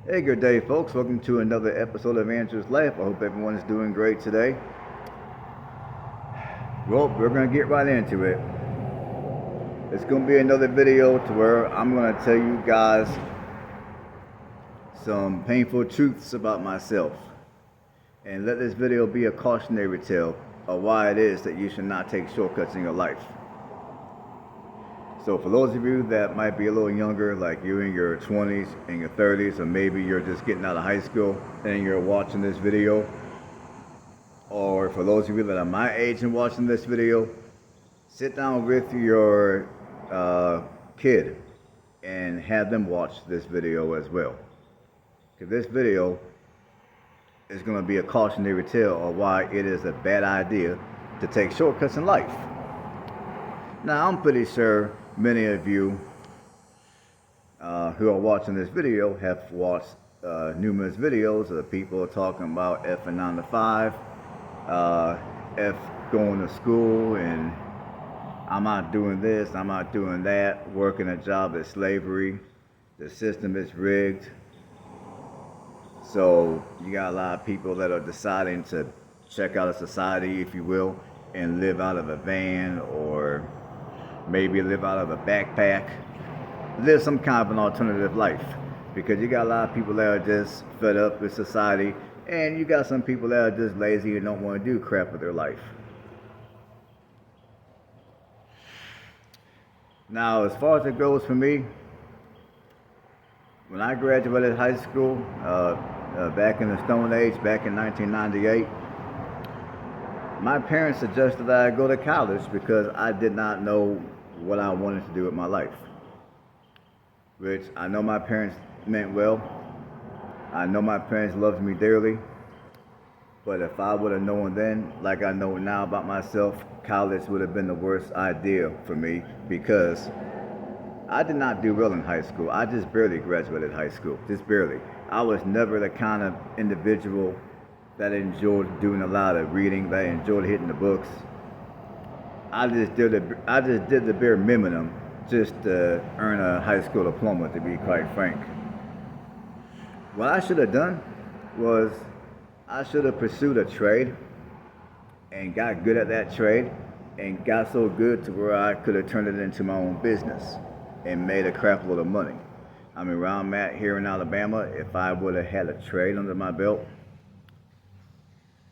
Hey, good day, folks. Welcome to another episode of Andrew's Life. I hope everyone is doing great today. Well, we're going to get right into it. It's going to be another video to where I'm going to tell you guys some painful truths about myself. And let this video be a cautionary tale of why it is that you should not take shortcuts in your life. So for those of you that might be a little younger, like you're in your 20s and your 30s, or maybe you're just getting out of high school and you're watching this video, or for those of you that are my age and watching this video, sit down with your kid and have them watch this video as well. Because this video is going to be a cautionary tale of why it is a bad idea to take shortcuts in life. Now, I'm pretty sure many of you who are watching this video have watched numerous videos of people talking about F and 9 to 5, F going to school, and I'm not doing this, I'm not doing that, working a job is slavery, the system is rigged. So you got a lot of people that are deciding to check out of society, if you will, and live out of a van or maybe live out of a backpack, live some kind of an alternative life, because you got a lot of people that are just fed up with society, and you got some people that are just lazy and don't want to do crap with their life. Now, as far as it goes for me, when I graduated high school, back in the Stone Age, back in 1998, my parents suggested that I go to college because I did not know what I wanted to do with my life. Which I know my parents meant well. I know my parents loved me dearly. But if I would have known then, like I know now about myself, college would have been the worst idea for me, because I did not do well in high school. I just barely graduated high school, just barely. I was never the kind of individual that enjoyed doing a lot of reading, that enjoyed hitting the books. I just did the bare minimum just to earn a high school diploma, to be quite frank. What I should have done was I should have pursued a trade and got good at that trade and got so good to where I could have turned it into my own business and made a crap load of money. I mean, where I'm at here in Alabama, if I would have had a trade under my belt,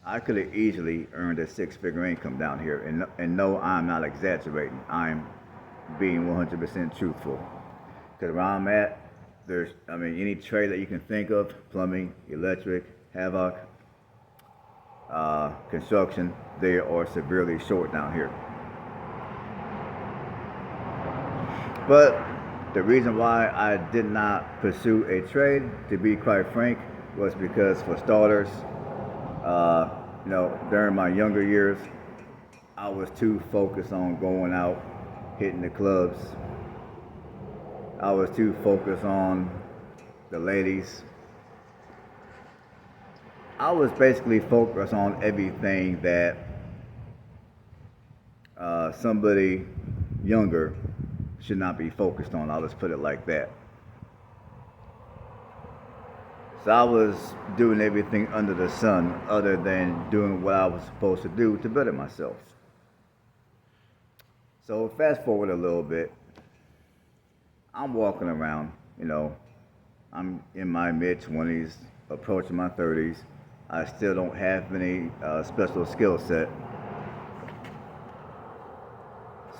I could have easily earned a six-figure income down here. And no, I'm not exaggerating. I'm being 100% truthful. Because where I'm at, there's, any trade that you can think of, plumbing, electric, havoc, construction, they are severely short down here. But the reason why I did not pursue a trade, to be quite frank, was because, for starters, during my younger years, I was too focused on going out, hitting the clubs. I was too focused on the ladies. I was basically focused on everything that somebody younger should not be focused on. I'll just put it like that. So I was doing everything under the sun other than doing what I was supposed to do to better myself. So fast forward a little bit. I'm walking around, I'm in my mid-20s, approaching my 30s. I still don't have any special skill set.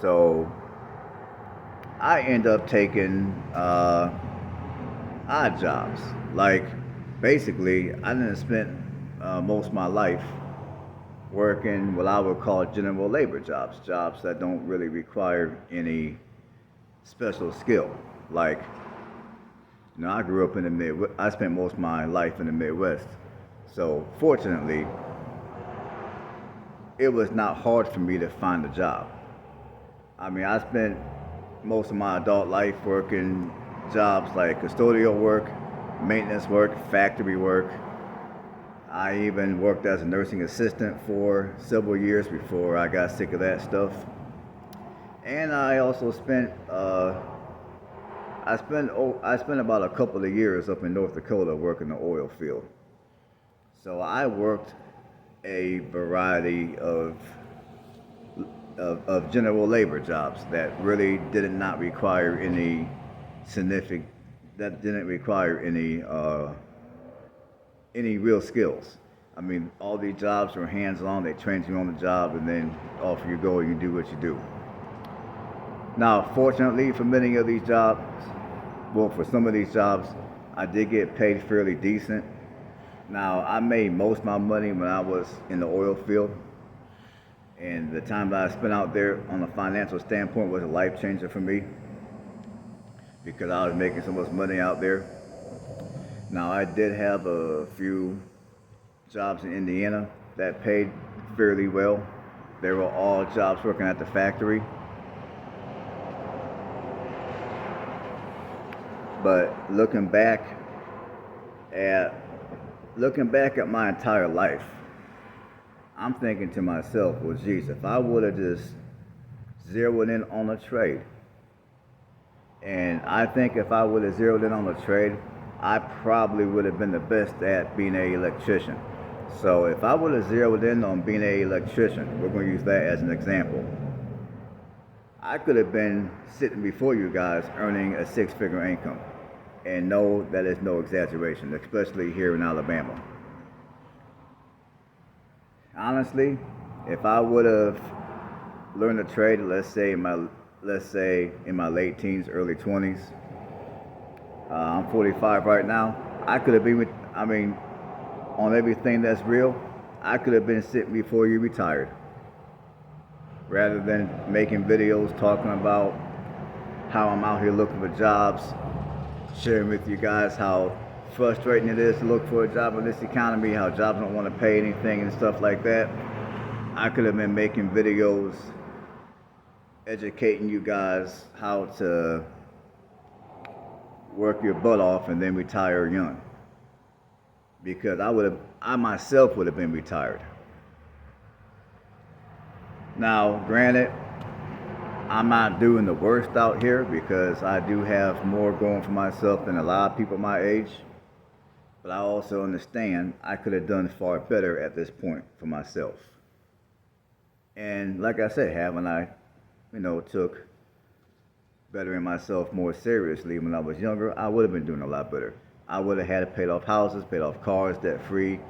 So I end up taking odd jobs. Like, basically, I didn't spend most of my life working what I would call general labor jobs, jobs that don't really require any special skill. Like, I grew up in the Midwest. I spent most of my life in the Midwest. So, fortunately, it was not hard for me to find a job. I spent most of my adult life working jobs like custodial work, maintenance work, factory work. I even worked as a nursing assistant for several years before I got sick of that stuff. And I also spent I spent about a couple of years up in North Dakota working the oil field. So I worked a variety of general labor jobs that really did not require any significant that didn't require any real skills. I mean, all these jobs were hands-on. They trained you on the job, and then off you go. You do what you do. Now, fortunately, for many of these jobs, well, for some of these jobs, I did get paid fairly decent. Now, I made most of my money when I was in the oil field, and the time that I spent out there on a financial standpoint was a life changer for me because I was making so much money out there. Now, I did have a few jobs in Indiana that paid fairly well. They were all jobs working at the factory. But at looking back at my entire life, I'm thinking to myself, well, geez, if I would have just zeroed in on a trade, and I think if I would have zeroed in on a trade, I probably would have been the best at being an electrician. So if I would have zeroed in on being an electrician, we're going to use that as an example, I could have been sitting before you guys earning a six-figure income. And no, that is no exaggeration, especially here in Alabama. Honestly, if I would have learned a trade, let's say in my late teens, early 20s, I'm 45 right now. I could have been, on everything that's real, I could have been sitting before you retired. Rather than making videos talking about how I'm out here looking for jobs, sharing with you guys how frustrating it is to look for a job in this economy, how jobs don't want to pay anything and stuff like that. I could have been making videos educating you guys how to work your butt off and then retire young. Because I myself would have been retired. Now, granted, I'm not doing the worst out here because I do have more going for myself than a lot of people my age. But I also understand I could have done far better at this point for myself. And like I said, haven't I, took bettering myself more seriously when I was younger, I would have been doing a lot better. I would have had paid off houses, paid off cars debt-free,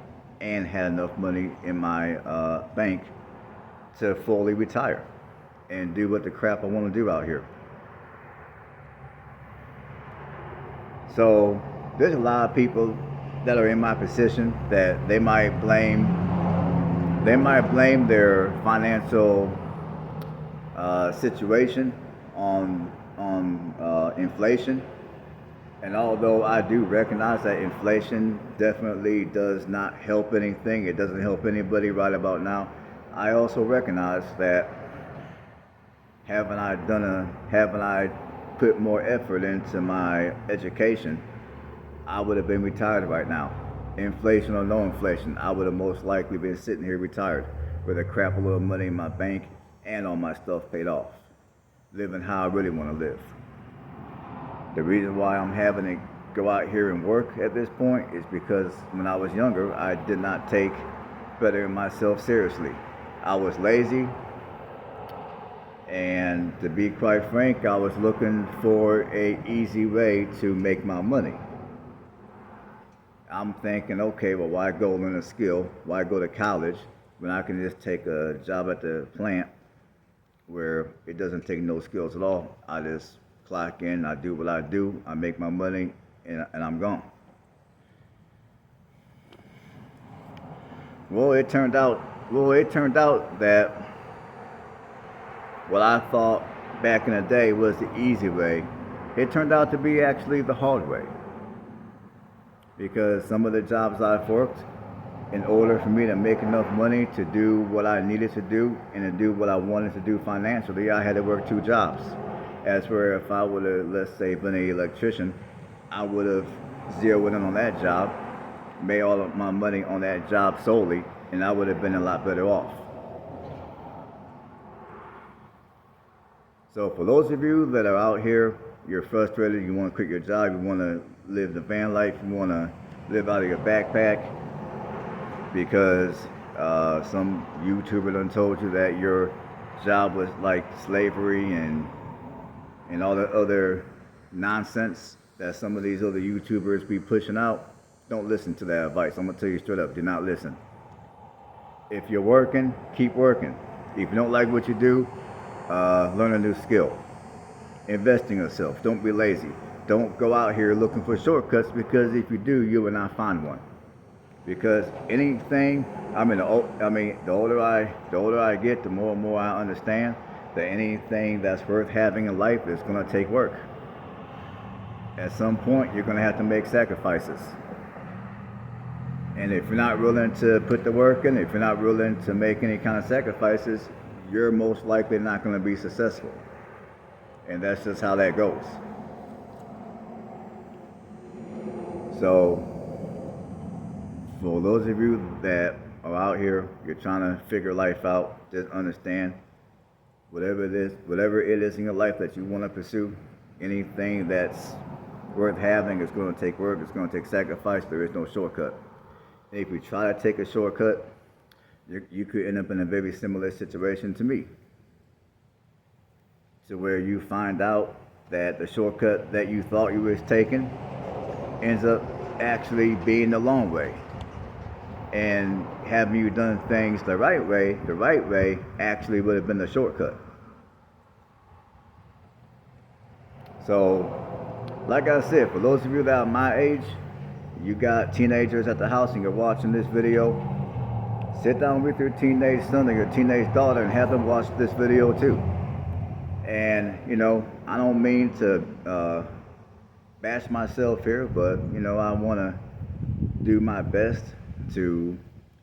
and had enough money in my bank to fully retire and do what the crap I want to do out here. So there's a lot of people that are in my position that they might blame their financial situation on inflation. And although I do recognize that inflation definitely does not help anything, it doesn't help anybody right about now, I also recognize that haven't I put more effort into my education, I would have been retired right now. Inflation or no inflation, I would have most likely been sitting here retired with a crap load of money in my bank and all my stuff paid off, living how I really want to live. The reason why I'm having to go out here and work at this point is because when I was younger, I did not take bettering myself seriously. I was lazy, and to be quite frank, I was looking for an easy way to make my money. I'm thinking, okay, well, why go learn a skill? Why go to college when I can just take a job at the plant where it doesn't take no skills at all? I just clock in, I do what I do, I make my money, and I'm gone. Well, it turned out that what I thought back in the day was the easy way, it turned out to be actually the hard way. Because some of the jobs I've worked, in order for me to make enough money to do what I needed to do and to do what I wanted to do financially, I had to work two jobs. As where if I would have, let's say, been an electrician, I would have zeroed in on that job, made all of my money on that job solely, and I would have been a lot better off. So for those of you that are out here you're frustrated, you want to quit your job, you want to live the van life, you want to live out of your backpack because some YouTuber done told you that your job was like slavery and all the other nonsense that some of these other YouTubers be pushing out. Don't listen to that advice. I'm gonna tell you straight up, do not listen. If you're working, keep working. If you don't like what you do, learn a new skill. Invest in yourself. Don't be lazy. Don't go out here looking for shortcuts, because if you do, you will not find one. Because anything, the older I get, the more and more I understand that anything that's worth having in life is going to take work. At some point, you're going to have to make sacrifices. And if you're not willing to put the work in, if you're not willing to make any kind of sacrifices, you're most likely not going to be successful. And that's just how that goes. So, for those of you that are out here, you're trying to figure life out, just understand whatever it is in your life that you want to pursue, anything that's worth having is going to take work, it's going to take sacrifice. There is no shortcut. And if you try to take a shortcut, you could end up in a very similar situation to me, to where you find out that the shortcut that you thought you was taking ends up actually being the long way. And having you done things the right way actually would have been the shortcut. So, like I said, for those of you that are my age, you got teenagers at the house and you're watching this video, sit down with your teenage son or your teenage daughter and have them watch this video too. And, I don't mean to bash myself here, but, I want to do my best to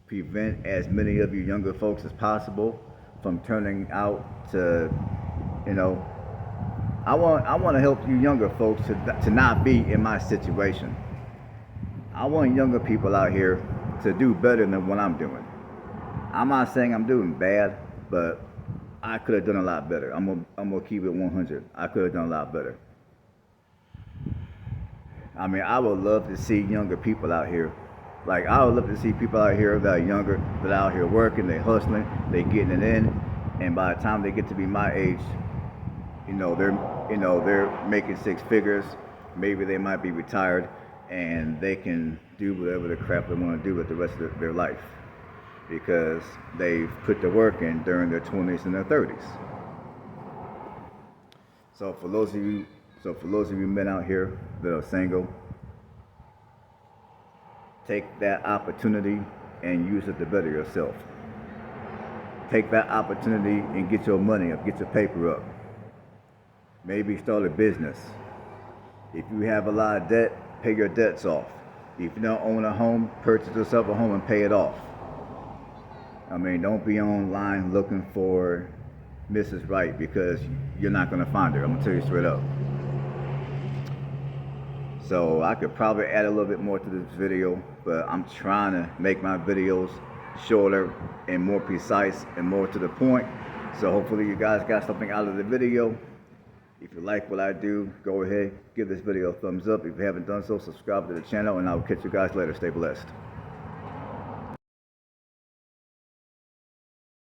prevent as many of you younger folks as possible from turning out to, I want to help you younger folks to not be in my situation. I want younger people out here to do better than what I'm doing. I'm not saying I'm doing bad, but I could have done a lot better. I'm gonna keep it 100. I could have done a lot better. I would love to see younger people out here. Like, I would love to see people out here that are younger, that are out here working, they hustling, they getting it in, and by the time they get to be my age, they're making six figures. Maybe they might be retired, and they can do whatever the crap they want to do with the rest of their life, because they've put the work in during their 20s and their 30s. So for those of you men out here that are single, take that opportunity and use it to better yourself. Take that opportunity and get your money up, get your paper up. Maybe start a business. If you have a lot of debt, pay your debts off. If you don't own a home, purchase yourself a home and pay it off. Don't be online looking for Mrs. Right, because you're not going to find her. I'm going to tell you straight up. So I could probably add a little bit more to this video, but I'm trying to make my videos shorter and more precise and more to the point. So hopefully you guys got something out of the video. If you like what I do, go ahead, give this video a thumbs up. If you haven't done so, subscribe to the channel, and I will catch you guys later. Stay blessed.